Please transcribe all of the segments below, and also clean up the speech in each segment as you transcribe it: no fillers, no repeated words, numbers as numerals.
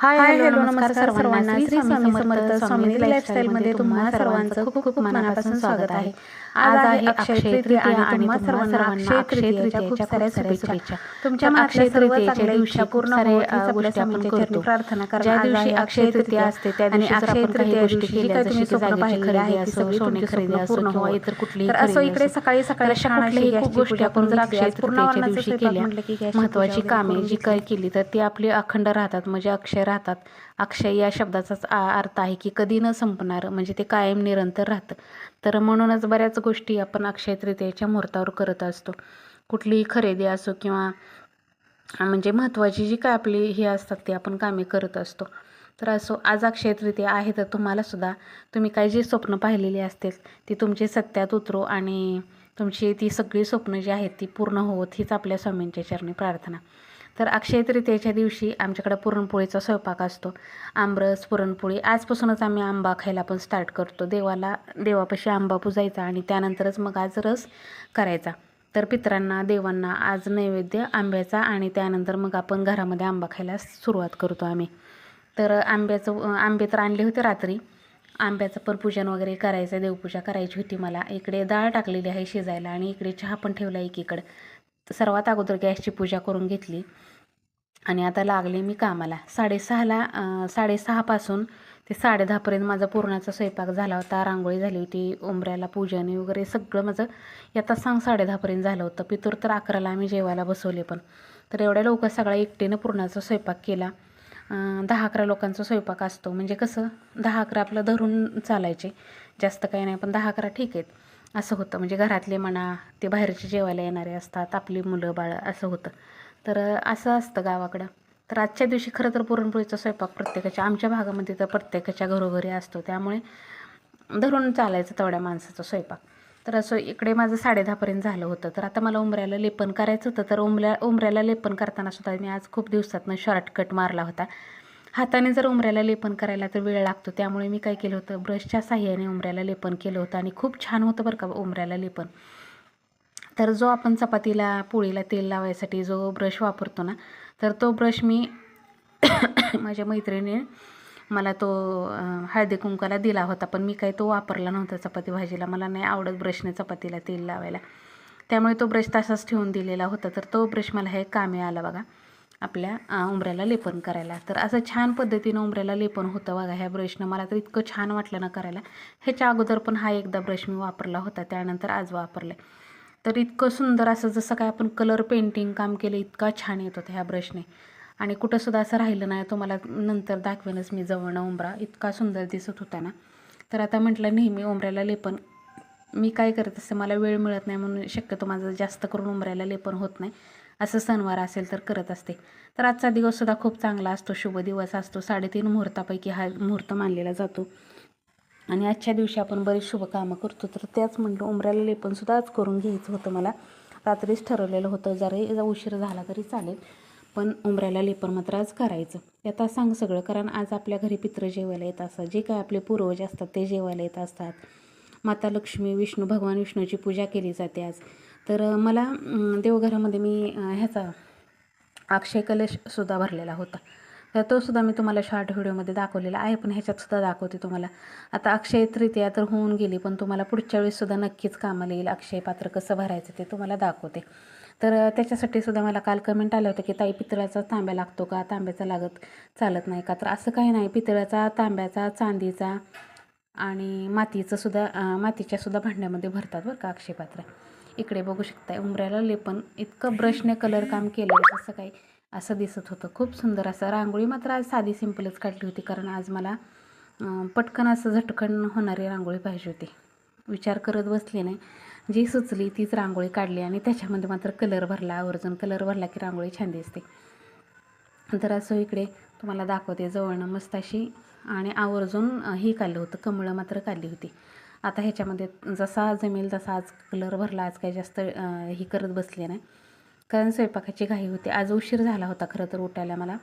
Hi hello नमस्कार सर्वांना. श्री स्वामी समर्थ स्वामी लाईफस्टाईलमध्ये तुम्हा सर्वांचं खूप खूप मनापासून स्वागत आहे. आज आहे अक्षय तृतीया आणि तुम्हा सर्वांना अक्षय तृतीयेच्या खूप साऱ्या शुभेच्छा. तुमच्या मनातल्या सर्व चांगल्या इच्छा पूर्ण होत हीच आपल्या स्वामींच्या चरणी प्रार्थना करा. ज्या दिवशी अक्षय तृतीया असते त्या दिवशी अक्षय तृतीया दिवशी काय तुम्ही स्वप्न पाहिलेली आहे ती सगळी तुमची स्वप्न पूर्ण व्हावी. तर असं इकडे सकाळी सकाळी छान अशी गॅसची पूजा करून जर अक्षय तृतीयेच्या दिवशी केल्या महत्त्वाची कामे जी काही केली तर ती आपली अखंड राहतात, म्हणजे अक्षय राहतात. अक्षय या शब्दाचाच अर्थ आहे की कधी न संपणार, म्हणजे ते कायम निरंतर राहतं. तर म्हणूनच बऱ्याच गोष्टी आपण अक्षय तृतीयेच्या मुहूर्तावर करत असतो. कुठलीही खरेदी असो किंवा म्हणजे महत्त्वाची जी काय आपली हे असतात ते आपण कामे करत असतो. तर असो आज अक्षय तृतीया आहे तर तुम्हालासुद्धा तुम्ही काही जी स्वप्न पाहिलेली असतील ती तुमची सत्यात उतरो आणि तुमची ती सगळी स्वप्न जी आहेत ती पूर्ण होत हीच आपल्या स्वामींच्या चरणी प्रार्थना. तर अक्षय तृतीयेच्या दिवशी आमच्याकडे पुरणपोळीचा स्वयंपाक असतो. आमरस पुरणपोळी आजपासूनच आम्ही आंबा खायला पण स्टार्ट करतो. देवापाशी आंबा पुजायचा आणि त्यानंतरच मग आज रस करायचा. तर पितरांना देवांना आज नैवेद्य आंब्याचा आणि त्यानंतर मग आपण घरामध्ये आंबा खायला सुरुवात करतो आम्ही. तर आंबे तर आणले होते रात्री. आंब्याचं पण पूजन वगैरे करायचं, देवपूजा करायची होती मला. इकडे डाळ टाकलेली आहे शिजायला आणि इकडे चहा पण ठेवला एकीकडे. सर्वात अगोदर गॅसची पूजा करून घेतली आणि आता लागले मी कामाला. 6:30पासून ते 10:30पर्यंत माझा पूर्णाचा स्वयंपाक झाला होता. रांगोळी झाली होती, उंबऱ्याला पूजन वगैरे सगळं माझं येता 10:30पर्यंत झालं होतं. पितूर तर 11ला आम्ही जेवायला बसवले पण. तर एवढ्या लवकर सगळा एकटीनं पूर्णाचा स्वयंपाक केला. 10-11 लोकांचा स्वयंपाक असतो, म्हणजे कसं 10-11 आपलं धरून चालायचे, जास्त काही नाही पण 10-11 ठीक आहेत असं होतं. म्हणजे घरातले म्हणा ते बाहेरचे जेवायला येणारे असतात, आपली मुलं बाळ असं होतं. तर असं असतं गावाकडं. तर आजच्या दिवशी खरं तर पुरणपोळीचा स्वयंपाक प्रत्येकाच्या आमच्या भागामध्ये तर प्रत्येकाच्या घरोघरी असतो, त्यामुळे धरून चालायचं तेवढ्या माणसाचा स्वयंपाक. तर असं इकडे माझं 10:30पर्यंत झालं होतं. तर आता मला उंबऱ्याला लेपन करायचं होतं. तर उंबऱ्याला लेपन करताना सुद्धा मी आज खूप दिवसातनं शॉर्टकट मारला होता. हाताने जर उंबऱ्याला लेपन करायला तर वेळ लागतो, त्यामुळे मी काय केलं होतं ब्रशच्या साह्याने उंबऱ्याला लेपन केलं होतं आणि खूप छान होतं बरं का उंबऱ्याला लेपन. तर जो आपण चपातीला पोळीला तेल लावायसाठी जो ब्रश वापरतो ना, तर तो ब्रश मी माझ्या मैत्रिणीने मला तो हळदी कुंकाला दिला होता, पण मी काही तो वापरला नव्हता चपाती भाजीला. मला नाही आवडत ब्रशने चपातीला तेल लावायला, त्यामुळे तो ब्रश तसाच ठेवून दिलेला होता. तर तो ब्रश मला हे कामी आला बघा आपल्या उंबऱ्याला लेपन करायला. तर असं छान पद्धतीनं उंबऱ्याला लेपन होतं बघा ह्या ब्रशनं. मला तर इतकं छान वाटलं ना करायला. ह्याच्या अगोदर पण हा एकदा ब्रश मी वापरला होता, त्यानंतर आज वापरला. तर इतकं सुंदर असं जसं काय आपण कलर पेंटिंग काम केलं इतका छान येत होता ह्या ब्रशने. आणि कुठंसुद्धा असं राहिलं नाही, तुम्हाला नंतर दाखवेनच मी जवळनं उंबरा इतका सुंदर दिसत होता ना. तर आता म्हटलं नेहमी उंबऱ्याला लेपन मी काय करत असते, मला वेळ मिळत नाही म्हणून शक्यतो माझं जास्त करून उंबऱ्याला लेपन होत नाही. असं सणवार असेल तर करत असते. तर आजचा दिवससुद्धा खूप चांगला असतो, शुभ दिवस असतो. 3.5 मुहूर्तापैकी हा मुहूर्त मानलेला जातो आणि आजच्या दिवशी आपण बरीच शुभ कामं करतो. तर त्याच म्हटलं उंबऱ्याला लेपनसुद्धा आज करून घ्यायचं होतं. मला रात्रीच ठरवलेलं होतं, जरा उशीर झाला तरी चालेल पण उंबऱ्याला लेपन मात्र आज करायचं. आता सांग सगळं, कारण आज आपल्या घरी पितृ जेवायला येत असतात, जे काय आपले पूर्वज असतात ते जेवायला येत असतात. माता लक्ष्मी भगवान विष्णूची पूजा केली जाते आज. तर मला देवघरामध्ये मी ह्याचा अक्षय कलशसुद्धा भरलेला होता, तर तो सुद्धा मी तुम्हाला शॉर्ट व्हिडिओमध्ये दाखवलेला आहे, पण ह्याच्यातसुद्धा दाखवते तुम्हाला. आता अक्षय तृतीया तर होऊन गेली, पण तुम्हाला पुढच्या वेळेससुद्धा नक्कीच कामाला येईल. अक्षय पात्र कसं भरायचं ते तुम्हाला दाखवते. तर त्याच्यासाठी सुद्धा मला काल कमेंट आलं होतं की ताई पितळाचा तांब्या लागतो का, तांब्याचा चालत नाही का. तर असं काही नाही, पितळाचा, तांब्याचा, चांदीचा आणि मातीच्यासुद्धा भांड्यामध्ये भरतात बरं का अक्षय पात्र. इकडे बघू शकताय उंबऱ्याला लेपन इतकं ब्रशने कलर काम केलं आहे जसं काही असं दिसत होतं. खूप सुंदर असं. रांगोळी मात्र आज साधी सिंपलच काढली होती, कारण आज मला पटकन असं झटकन होणारी रांगोळी पाहिजे होती. विचार करत बसले नाही, जी सुचली तीच रांगोळी काढली आणि त्याच्यामध्ये मात्र कलर भरला. आवर्जून कलर भरला की रांगोळी छान दिसते. तर असं इकडे तुम्हाला दाखवते जवळनं मस्त अशी. आणि आवर्जून ही काढलं होतं, कमळं मात्र काढली होती. आता ह्याच्यामध्ये जसा जमेल तसा आज कलर भरला. आज काही जास्त ही करत बसले नाही, कारण स्वयंपाकाची घाई होती. आज उशीर झाला होता खरं तर उठायला मला.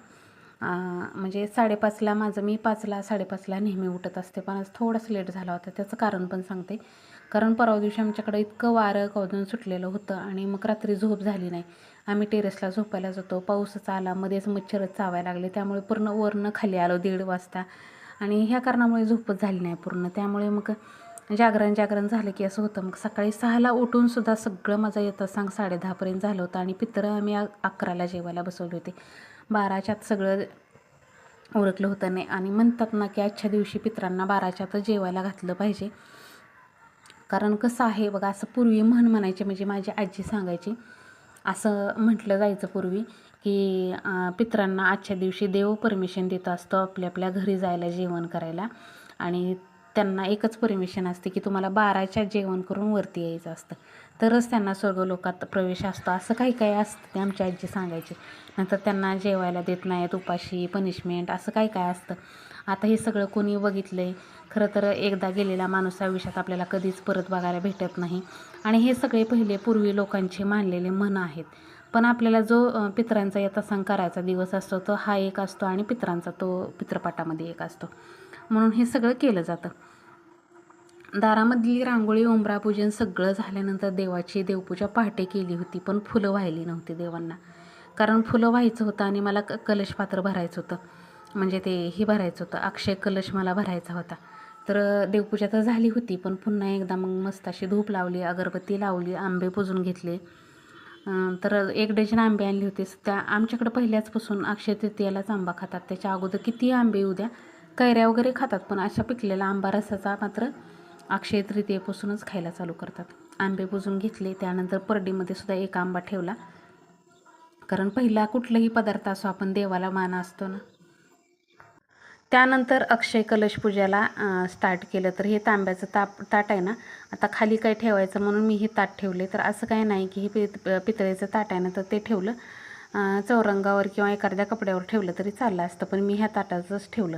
म्हणजे 5:30ला मी 5ला 5:30ला नेहमी उठत असते, पण आज थोडंसं लेट झाला होता. त्याचं कारण पण सांगते. कारण परवा दिवशी आमच्याकडे इतकं वारं कवदून सुटलेलं होतं आणि मग रात्री झोप झाली नाही आम्ही टेरेसला झोपायला जातो, पाऊसच आला, मध्येच मच्छरच चावायला लागले, त्यामुळे पूर्ण वरनं खाली आलो 1:30 वाजता आणि ह्या कारणामुळे झोपच झाली नाही पूर्ण. त्यामुळे मग जागरण झालं की असं होतं. मग सकाळी 6ला उठूनसुद्धा सगळं माझं येतं 10:30पर्यंत झालं होतं आणि पितरं आम्ही 11ला जेवायला बसवले होते. 12च्या आत सगळं उरकलं होतं नाही. आणि म्हणतात ना की आजच्या दिवशी पितरांना 12च्या आत जेवायला घातलं पाहिजे. कारण कसं आहे बघा, असं पूर्वी म्हणायचे, म्हणजे माझी आजी सांगायची, असं म्हटलं जायचं पूर्वी की पितरांना आजच्या दिवशी देव परमिशन देत असतो आपल्या घरी जायला जेवण करायला, आणि त्यांना एकच परमिशन असते की तुम्हाला 12च्या जेवण करून वरती यायचं असतं, तरच त्यांना स्वर्गलोकात प्रवेश असतो. असं काही असतं ते आमची आजी सांगायची. नंतर त्यांना जेवायला देत नाहीत, उपाशी, पनिशमेंट, असं काय असतं. आता हे सगळं कोणी बघितलं आहे? खरं तर एकदा गेलेला माणूस आयुष्यात आपल्याला कधीच परत बघायला भेटत नाही. आणि हे सगळे पहिले पूर्वी लोकांचे मानलेले म्हण आहेत. पण आपल्याला जो पितरांचा यथासांग करायचा दिवस असतो तो हा एक असतो, आणि पितरांचा तो पितृपाठामध्ये एक असतो, म्हणून हे सगळं केलं जातं. दारामधली रांगोळी, उंबरापूजन सगळं झाल्यानंतर देवाची देवपूजा पहाटे केली होती, पण फुलं वाहिली नव्हती देवांना. कारण फुलं व्हायचं होतं आणि मला कलश पात्र भरायचं होतं, म्हणजे ते हे भरायचं होतं, अक्षय कलश मला भरायचा होता. तर देवपूजा तर झाली होती, पण पुन्हा एकदा मग मस्त अशी धूप लावली, अगरबत्ती लावली, आंबे पुजून घेतले. तर 1 डझन आंबे आणले होते. त्या आमच्याकडं पहिल्याचपासून अक्षय तृतीयालाच आंबा खातात, त्याच्या अगोदर किती आंबे येऊ द्या, कैऱ्या वगैरे खातात, पण अशा पिकलेला आंबा रसाचा मात्र अक्षय तृतीयेपासूनच खायला चालू करतात. आंबे पुजून घेतले. त्यानंतर परडीमध्ये सुद्धा 1 आंबा ठेवला, कारण पहिला कुठलाही पदार्थ असो आपण देवाला मान असतो ना. त्यानंतर अक्षय कलश पूजेला स्टार्ट केलं. तर हे तांब्याचं ताट आहे ना, आता खाली काय ठेवायचं म्हणून मी हे ताट ठेवले. तर असं काय नाही की हे पितळेचं ताट आहे ना, तर ते ठेवलं चौरंगावर किंवा एखाद्या कपड्यावर ठेवलं तरी चाललं असतं, पण मी ह्या ताटाचंच ठेवलं.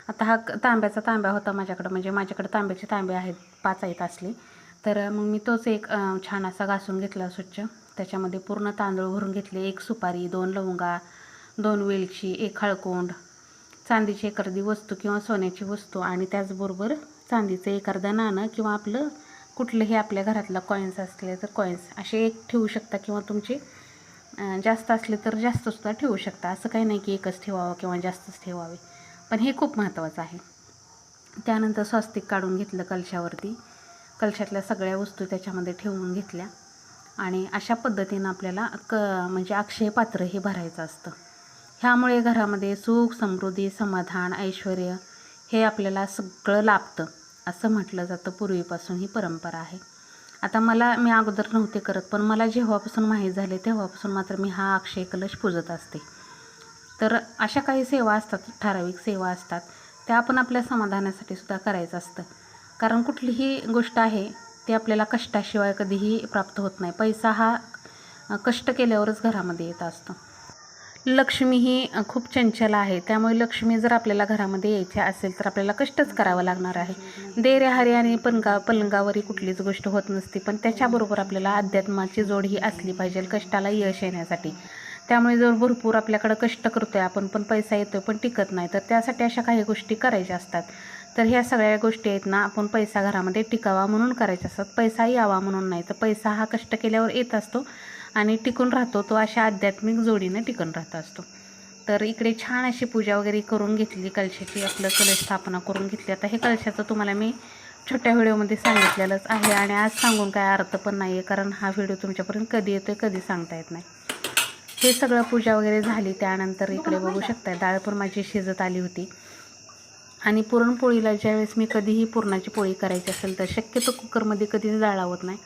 आता हा तांब्याचा तांब्या होता माझ्याकडं, म्हणजे माझ्याकडे तांब्याचे तांबे आहेत, 5 आहेत असले. तर मग मी तोच एक छान असा घासून घेतला स्वच्छ. त्याच्यामध्ये पूर्ण तांदूळ भरून घेतले, 1 सुपारी, 2 लवंगा, 2 वेलची, 1 हळकुंड, चांदीची एखादी वस्तू किंवा सोन्याची वस्तू, आणि त्याचबरोबर चांदीचं एखादं नाणं किंवा आपलं कुठलंही आपल्या घरातलं कॉईन्स असले तर कॉईन्स असे 1 ठेवू शकता, किंवा तुमचे जास्त असले तर जास्तसुद्धा ठेवू शकता. असं काही नाही की एकच ठेवावं किंवा जास्तच ठेवावे, पण हे खूप महत्त्वाचं आहे. त्यानंतर स्वस्तिक काढून घेतलं कलशावरती, कलशातल्या सगळ्या वस्तू त्याच्यामध्ये ठेवून घेतल्या, आणि अशा पद्धतीनं आपल्याला म्हणजे अक्षय पात्र हे भरायचं असतं. ह्यामुळे घरामध्ये सुख, समृद्धी, समाधान, ऐश्वर हे आपल्याला सगळं लाभतं, असं म्हटलं जातं. पूर्वीपासून ही परंपरा आहे. आता मी अगोदर नव्हते करत, पण मला जेव्हापासून माहीत झाले तेव्हापासून मात्र मी हा अक्षय कलश पूजत असते. तर अशा काही सेवा असतात, ठराविक सेवा असतात, त्या आपण आपल्या समाधानासाठी सुद्धा करायचं असतं. कारण कुठलीही गोष्ट आहे ती आपल्याला कष्टाशिवाय कधीही प्राप्त होत नाही. पैसा हा कष्ट केल्यावरच घरामध्ये येत असतो. लक्ष्मी ही खूप चंचल आहे, त्यामुळे लक्ष्मी जर आपल्याला घरामध्ये यायची असेल तर आपल्याला कष्टच करावं लागणार आहे. देऱ्याहारी आणि पलंगावरही कुठलीच गोष्ट होत नसते, पण त्याच्याबरोबर आपल्याला अध्यात्माची जोड ही असली पाहिजे कष्टाला यश येण्यासाठी. त्यामुळे जर भरपूर आपल्याकडं कष्ट करतोय आपण, पण पैसा येतोय पण टिकत नाही, तर त्यासाठी अशा काही गोष्टी करायच्या असतात. तर ह्या सगळ्या गोष्टी आहेत ना, आपण पैसा घरामध्ये टिकावा म्हणून करायच्या असतात, पैसा यावा म्हणून नाही. तर पैसा हा कष्ट केल्यावर येत असतो आणि टिकून राहतो, तो अशा आध्यात्मिक जोडीने टिकून राहत असतो. तर इकडे छान अशी पूजा वगैरे करून घेतली, कलशाची आपलं कलश स्थापना करून घेतली. आता हे कलशाचं तुम्हाला मी छोट्या व्हिडिओमध्ये सांगितलेलंच आहे, आणि आज सांगून काय अर्थ पण नाही आहे, कारण हा व्हिडिओ तुमच्यापर्यंत कधी येतोय कधी सांगता येत नाही. हे सगळं पूजा वगैरे झाली. त्यानंतर इकडे बघू शकताय डाळ पण माझी शिजत आली होती. आणि पुरणपोळीला ज्यावेळेस मी कधीही पुरणाची पोळी करायची असेल तर शक्यतो कुकरमध्ये कधीच डाळ लावत नाही.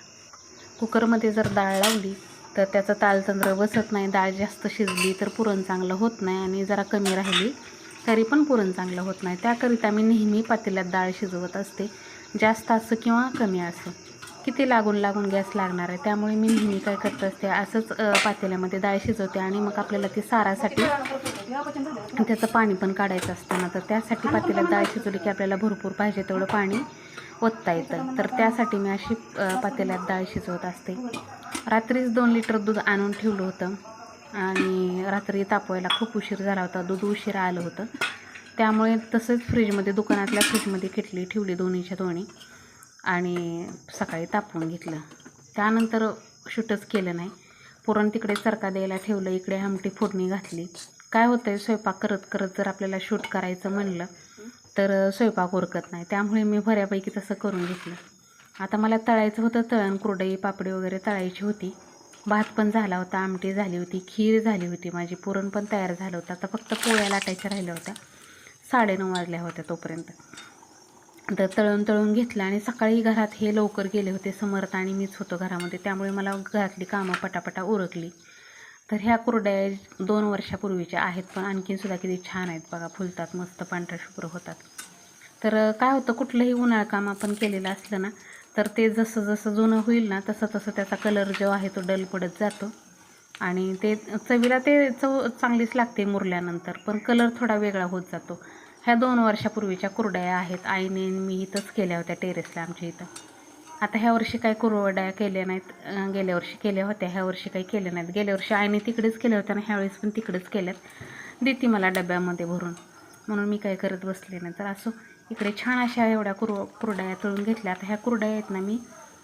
कुकरमध्ये जर डाळ लावली तर त्याचं तालतंत्र बसत नाही, डाळ जास्त शिजली तर पुरण चांगलं होत नाही, आणि जरा कमी राहिली तरी पण पुरण चांगलं होत नाही. त्याकरिता मी नेहमी पातेल्यात डाळ शिजवत असते, जास्त असं किंवा कमी असं, किती लागून गॅस लागणार आहे. त्यामुळे मी नेहमी काय करत असते, असंच पातेल्यामध्ये डाळ शिजवते, आणि मग आपल्याला ती सारासाठी त्याचं पाणी पण काढायचं असतं ना, तर त्यासाठी पातेल्यात डाळ शिजवली की आपल्याला भरपूर पाहिजे तेवढं पाणी ओतता येतं. तर त्यासाठी मी अशी पातेल्यात डाळ शिजवत असते. रात्रीच 2 लिटर दूध आणून ठेवलं होतं, आणि रात्री तापवायला खूप उशीर झाला होता, दूध उशिरा आलं होतं. त्यामुळे तसंच फ्रीजमध्ये, दुकानातल्या फ्रीजमध्ये किटली ठेवली दोन्हीच्या दोन्ही, आणि सकाळी तापवून घेतलं. त्यानंतर शूटच केलं नाही, पुरण तिकडे चरका द्यायला ठेवलं, इकडे आमटी फोडणी घातली. काय होतं आहे, स्वयंपाक करत करत जर आपल्याला शूट करायचं म्हणलं तर स्वयंपाक उरकत नाही. त्यामुळे मी बऱ्यापैकी तसं करून घेतलं. आता मला तळायचं होतं, तळण कुरडई पापडी वगैरे तळायची होती. भात पण झाला होता, आमटी झाली होती, खीर झाली होती माझी, पुरण पण तयार झालं होतं. आता फक्त पोळ्या लाटायच्या राहिल्या होत्या. 9:30 वाजल्या होत्या तोपर्यंत. तर तळून घेतलं आणि सकाळी घरात हे लवकर गेले होते, समर्थ आणि मीच होतो घरामध्ये, त्यामुळे मला घरातली कामं पटापटा उरकली. तर ह्या कुरड्या 2 वर्षापूर्वीच्या आहेत, पण आणखीनसुद्धा किती छान आहेत बघा, फुलतात मस्त, पांढऱ्या शुभ्र होतात. तर काय होतं, कुठलंही उन्हाळ काम आपण केलेलं असलं ना तर ते जसं जसं जुनं होईल ना तसं तसं त्याचा कलर जो आहे तो डल पडत जातो आणि ते चवीला ते चव चांगलीच लागते मुरल्यानंतर, पण कलर थोडा वेगळा होत जातो. ह्या 2 वर्षापूर्वीच्या कुरड्या आहेत, आईने मी इथंच केल्या होत्या टेरेसला आमच्या इथं. आता ह्या वर्षी काही कुरवड्या केल्या नाहीत, गेल्या वर्षी केल्या होत्या, ह्या वर्षी काही केल्या नाहीत. गेल्या वर्षी आईने तिकडेच केल्या होत्या आणि ह्यावेळेस पण तिकडेच केल्यात, देते मला डब्यामध्ये भरून, म्हणून मी काही करत बसले नाही. तर असं इकडे छान अशा एवढ्या कुरड्या तळून घेतल्या. आता ह्या कुरड्या आहेत ना मी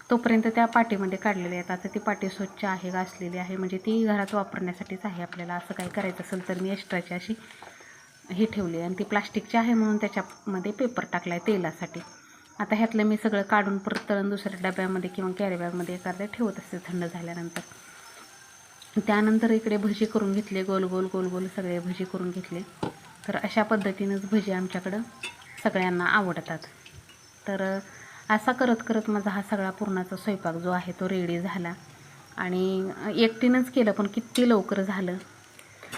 तोपर्यंत त्या पाटीमध्ये काढलेल्या आहेत. आता ती पाटी स्वच्छ आहे, घासलेली आहे, म्हणजे ती घरात वापरण्यासाठीच आहे. आपल्याला असं काही करायचं असेल तर मी एक्स्ट्राची अशी हे ठेवली आणि ती प्लास्टिकची आहे म्हणून त्याच्यामध्ये पेपर टाकला आहे तेलासाठी. आता ह्यातलं मी सगळं काढून परत तळून दुसऱ्या डब्यामध्ये किंवा कॅरी बॅगमध्ये एखाद्या ठेवत असते थंड झाल्यानंतर. त्यानंतर इकडे भजी करून घेतले, गोल गोल गोल गोल सगळे भजी करून घेतले. तर अशा पद्धतीनंच भजी आमच्याकडं सगळ्यांना आवडतात. तर असा करत करत माझा हा सगळा पुरणाचा स्वयंपाक जो आहे तो रेडी झाला आणि एकटीनंच केलं, पण किती लवकर झालं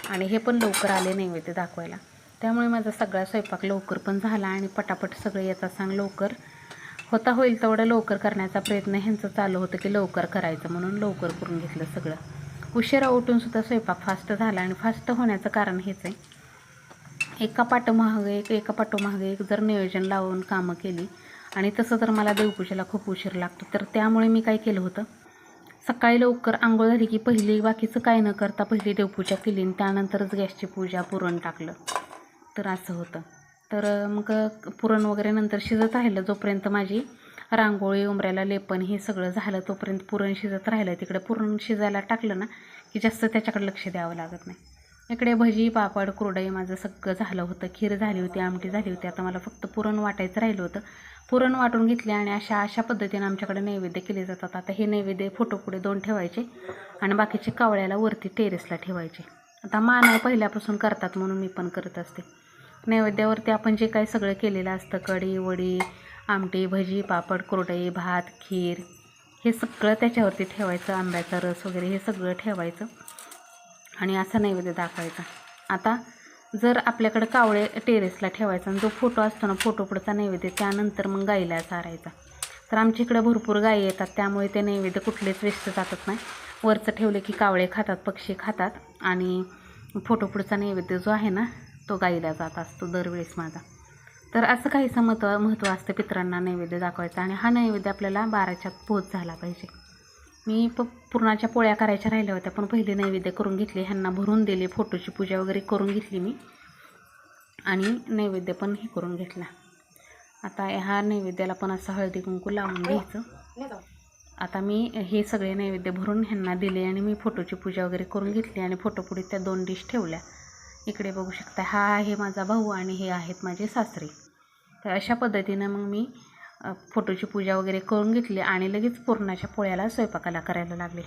आणि हे पण लवकर आले नैवेद्य दाखवायला. त्यामुळे माझा सगळा स्वयंपाक लवकर पण झाला आणि पटापट सगळं येता सांग लवकर होईल तेवढं लवकर करण्याचा प्रयत्न ह्यांचं चालू होतं की लवकर करायचं, म्हणून लवकर करून घेतलं सगळं. उशिरा उठूनसुद्धा स्वयंपाक फास्ट झाला आणि फास्ट होण्याचं कारण हेच आहे, एका पाठोमागे एक जर नियोजन लावून कामं केली आणि तसं तर मला देवपूजेला खूप उशीर लागतो. तर त्यामुळे मी काय केलं होतं, सकाळी लवकर आंघोळ झाली की पहिली बाकीचं काय न करता पहिली देवपूजा केली आणि त्यानंतरच गॅसची पूजा, पुरण टाकलं. तर असं होतं. तर मग पुरण वगैरे नंतर शिजत राहिलं, जोपर्यंत माझी रांगोळी, उंबऱ्याला लेपन हे सगळं झालं तोपर्यंत पुरण शिजत राहिलं. तिकडे पुरण शिजायला टाकलं ना की जास्त त्याच्याकडे लक्ष द्यावं लागत नाही. इकडे भजी, पापड, कुरडई माझं सगळं झालं होतं, खीर झाली होती, आमटी झाली होती. आता मला फक्त पुरण वाटायचं राहिलं होतं. पुरण वाटून घेतले आणि अशा पद्धतीने आमच्याकडे नैवेद्य केले जातात. आता हे नैवेद्य फोटोपुढे 2 ठेवायचे आणि बाकीचे कावळ्याला वरती टेरेसला ठेवायचे. आता मानव पहिल्यापासून करतात म्हणून मी पण करत असते. नैवेद्यावरती आपण जे काही सगळं केलेलं असतं, कढी, वडी, आमटी, भजी, पापड, कुरडई, भात, खीर, हे सगळं त्याच्यावरती ठेवायचं, आंब्याचा रस वगैरे हे सगळं ठेवायचं आणि असा नैवेद्य दाखवायचा. आता जर आपल्याकडं कावळे टेरेसला ठेवायचा आणि जो फोटो असतो ना, फोटोपुढचा नैवेद्य त्यानंतर मग गाईला चारायचा. तर आमच्या इकडं भरपूर गायी येतात, त्यामुळे ते नैवेद्य कुठलेच वेस्ट जातात नाही. वरचं ठेवले की कावळे खातात, पक्षी खातात आणि फोटोपुढचा नैवेद्य जो आहे ना तो गाईला जात असतो दरवेळेस माझा. तर असं काहीसं महत्त्व असतं पितरांना नैवेद्य दाखवायचं आणि हा नैवेद्य आपल्याला 12च्या पोच झाला पाहिजे. मी पुरणाच्या पोळ्या करायच्या राहिल्या होत्या, पण पहिले नैवेद्य करून घेतले, ह्यांना भरून दिले, फोटोची पूजा वगैरे करून घेतली मी आणि नैवेद्य पण हे करून घेतला. आता ह्या नैवेद्याला पण असं हळदी कुंकू लावून घ्यायचं. आता मी हे सगळे नैवेद्य भरून ह्यांना दिले आणि मी फोटोची पूजा वगैरे करून घेतली आणि फोटोपुढे त्या 2 डिश ठेवल्या. इकडे बघू शकता, हा आहे माझा भाऊ आणि हे आहेत माझे सासरे. तर अशा पद्धतीनं मग मी फोटोची पूजा वगैरे करून घेतली आणि लगेच पुरणाच्या पोळ्याला स्वयंपाकाला करायला लागले.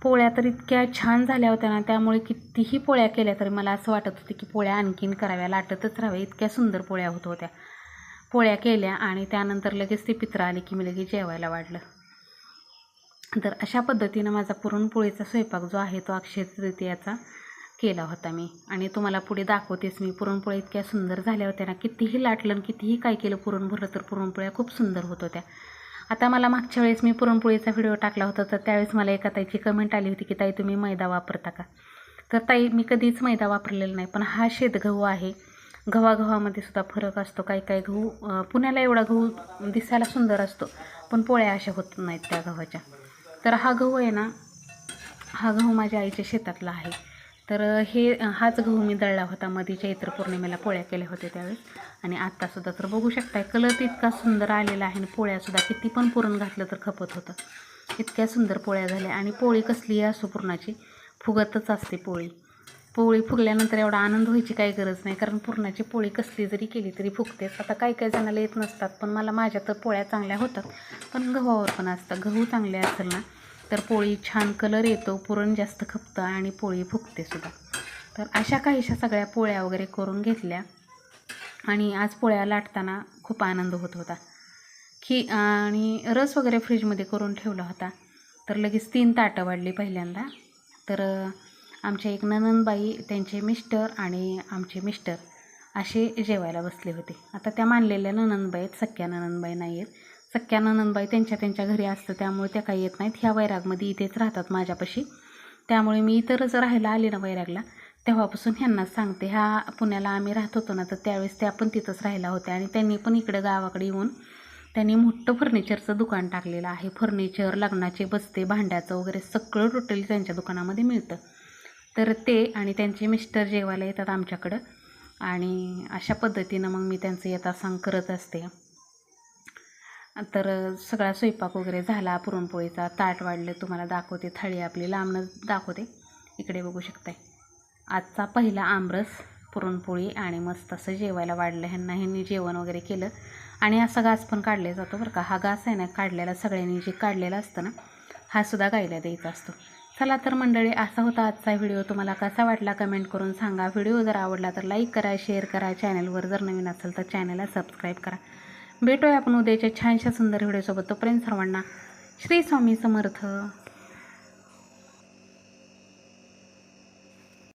पोळ्या तर इतक्या छान झाल्या होत्या ना, त्यामुळे कितीही पोळ्या केल्या तरी मला असं वाटत होतं की पोळ्या आणखीन कराव्या, लाटतच राहाव्या, इतक्या सुंदर पोळ्या होत होत्या. पोळ्या केल्या आणि त्यानंतर लगेच ते पित्र आले की मी लगेच जेवायला वाढलं. तर अशा पद्धतीनं माझा पुरणपोळीचा स्वयंपाक जो आहे तो अक्षय तृतीयाचा केला होता मी आणि तुम्हाला पुढे दाखवतेच मी. पुरणपोळ्या इतक्या सुंदर झाल्या होत्या ना, कितीही लाटलं कितीही काय केलं पुरण भरलं तर पुरणपोळ्या खूप सुंदर होत होत्या. आता मला मागच्या वेळेस मी पुरणपोळीचा व्हिडिओ टाकला होता, तर त्यावेळेस मला एका ताईची कमेंट आली होती की ताई तुम्ही मैदा वापरता का. तर ताई मी कधीच मैदा वापरलेला नाही, पण हा शेतगहू आहे, गव्हामध्ये सुद्धा फरक असतो. काही गहू पुण्याला एवढा गहू दिसायला सुंदर असतो पण पोळ्या अशा होत नाहीत त्या गव्हाच्या. तर हा गहू आहे ना, हा गहू माझ्या आईच्या शेतातला आहे. तर हाच गहू मी दळला होता मध्ये चैत्र पौर्णिमेला पोळ्या केल्या होत्या त्यावेळेस आणि आत्तासुद्धा. तर बघू शकताय कलर इतका सुंदर आलेला आहे आणि पोळ्यासुद्धा किती पण पुरण घातलं तर खपत होतं. इतक्या सुंदर पोळ्या झाल्या. आणि पोळी कसली असो पुरणाची फुगतच असते पोळी फुगल्यानंतर एवढा आनंद व्हायची काही गरज नाही, कारण पुरणाची पोळी कसली जरी केली तरी फुगतेच. आता काही जणाला येत नसतात, पण माझ्या तर पोळ्या चांगल्या होतात. पण गव्हावर पण असतं, गहू चांगले असेल ना तर पोळी छान कलर येतो, पुरण जास्त खपतं आणि पोळी फुगते सुद्धा. तर अशा काहीशा सगळ्या पोळ्या वगैरे करून घेतल्या. आणि आज पोळ्या लाटताना खूप आनंद होत होता. आणि रस वगैरे फ्रीजमध्ये करून ठेवला होता. तर लगेच 3 ताटं वाढली पहिल्यांदा. तर आमच्या एक नणंदबाई, त्यांचे मिस्टर आणि आमचे मिस्टर असे जेवायला बसले होते. आता त्या मानलेल्या नणंदबाई आहेत, सख्या नणंदबाई नाही आहेत. सख्या नणंदबाई त्यांच्या घरी असतं, त्यामुळे त्या काही येत नाहीत. ह्या वैरागमध्ये इथेच राहतात माझ्यापाशी. त्यामुळे मी इतरच राहायला आले ना वैरागला, तेव्हापासून ह्यांनाच सांगते. ह्या पुण्याला आम्ही राहत होतो ना, तर त्यावेळेस त्या पण तिथंच राहायला होत्या. आणि त्यांनी पण इकडं गावाकडे येऊन त्यांनी मोठं फर्निचरचं दुकान टाकलेलं आहे. फर्निचर, लग्नाचे बस्ते, भांड्याचं वगैरे सगळं टोटली त्यांच्या दुकानामध्ये मिळतं. तर ते आणि त्यांचे मिस्टर जेवायला येतात आमच्याकडं. आणि अशा पद्धतीनं मग मी त्यांचं यथासांग करत असते. तर सगळा स्वयंपाक वगैरे झाला. पुरणपोळीचा ताट वाढलं, तुम्हाला दाखवते. थाळी आपली लांबणं दाखवते, इकडे बघू शकताय. आजचा पहिला आमरस, पुरणपोळी आणि मस्त असं जेवायला वाढलं ह्यांनी जेवण वगैरे केलं. आणि असा घास पण काढला जातो बरं का. हा घास आहे ना काढलेला, सगळ्यांनी जे काढलेला असतं ना, हा सुद्धा गायला द्यायचा असतो. चला तर मंडळी, असा होता आजचा व्हिडिओ. तुम्हाला कसा वाटला कमेंट करून सांगा. व्हिडिओ जर आवडला तर लाईक करा, शेअर करा. चॅनलवर जर नवीन असेल तर चॅनलला सबस्क्राईब करा. भेटूया आपण उद्याच्या छानशा सुंदर व्हिडिओसोबत. तोपर्यंत सर्वांना श्री स्वामी समर्थ.